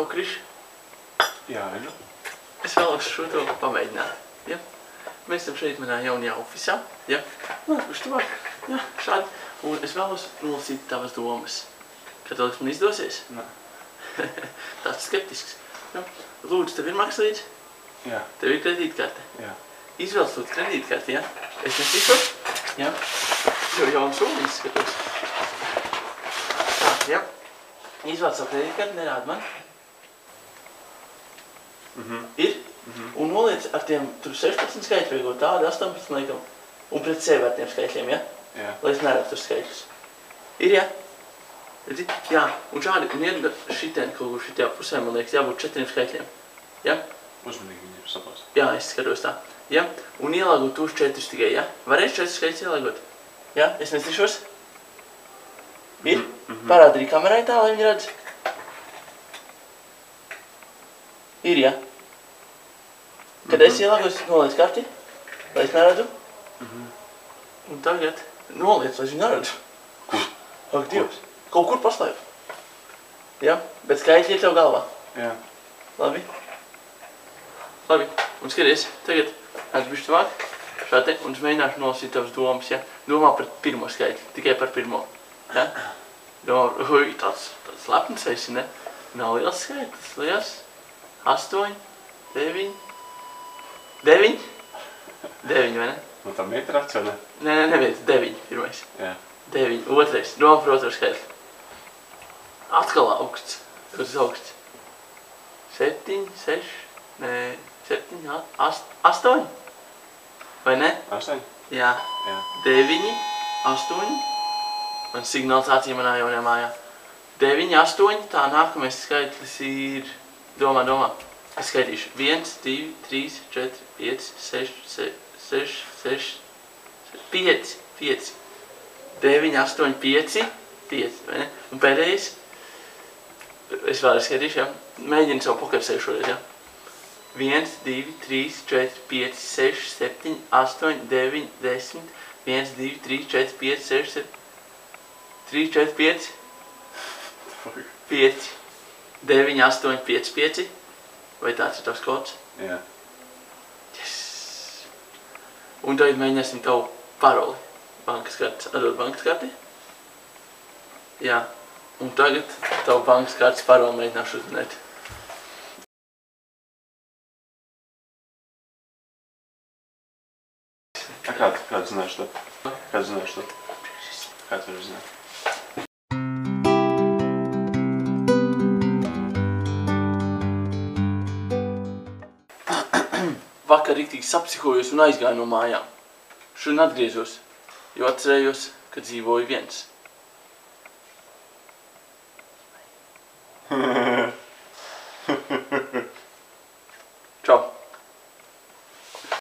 Čau, Kriš. Jā, nu. Es vēlos šo to pamēģināt. Ja? Mēs esam šeit manā jaunajā ofisā. Ja? Kurš tuvāk? Ja, šādi. Un es vēlos nolasīt tavas domas. Kā tev man izdosies? Nē. Tāds skeptisks. Ja? Lūdzu, tev ir makslīdz? Jā. Tev ir kredītkarte? Jā. Izvēlas lūdzu kredītkarti, ja? Es nesīšos? Ja? Jo jaunu sūliņas skatos. Tā, ja? Izvēlas savu kredītkarti, nerāda man. Ir? Un noliec ar tiem tur 16 skaitļu, vai tādi 18 laikam. Un pret sevi ar tiem skaitļiem, ja? Jā. Lai es nerādu tur skaitļus. Ir, ja? Redzi? Jā. Un šādi, un ir šitien kaut kur šitajā pusē, man liekas, jābūt 4 skaitļiem. Ja? Uzmanīgi viņiem saprast. Jā, es skatos tā. Ja? Un ielāgot tos 4 tikai, ja? Varēs 4 skaitļus ielāgot? Ja? Es nesīšos? Ir? Parāda arī kamerai tā, lai viņi redz. Ir, ja? Kad es ielāgos, noliec karti, lai es neredzu. Un tagad noliec, lai es viņu neredzu. Kur? Ak, Dievs. Kaut kur paslēp. Ja? Bet skaitļi ir tev galvā. Jā. Labi. Labi. Un skaties, tagad es bišķi tuvāk. Šādi. Un es mēģināšu nolasīt tavas domas, ja? Domā par pirmo skaitli. Tikai par pirmo. Ja? Domā, ui, tāds lepns esi, ne? Nav liels skaitlis. Liels. 8, 9. 9? 9, vai ne? Nu tam ir raksts, vai ne? Nē, neviens. 9 pirmais. Jā. 9. Otrais. Domā par otru skaitli. Atkal augsts. Uz augsts. 7, 6, nē, 7, 8. Vai ne? 8? Jā. Jā. 9, 8. Man signalizācija manā jaunajā mājā. 9, 8. Tā nākamais skaitlis ir... Domā. Es skaitīšu. 1, 2, 3, 4, 5, 6, 5. 9, 8, 5. 5, vai ne? Un pēdējais. Es vēlreiz skaitīšu, ja? Mēģinu savu pokersēju šoreiz, ja? 1, 2, 3, 4, 5, 6, 7, 8, 9, 10. 1, 2, 3, 4, 5, 6, 7. 3, 4, 5. 5. 9, 8, 5, 5. Vai tāds ir tavs kods? Jā. Yes! Un tagad mēģināsim tavu paroli. Bankas kartes. Atdod bankas karti? Jā. Un tagad tavu bankas kartes paroli mēģināšu uzminēt. Kādu zināšu to? Kādu zināšu to? Kāds var zināt? Vakar riktīgi sapsihojos un aizgāju no mājām. Šodien atgriezos, jo atcerējos, ka dzīvoju viens.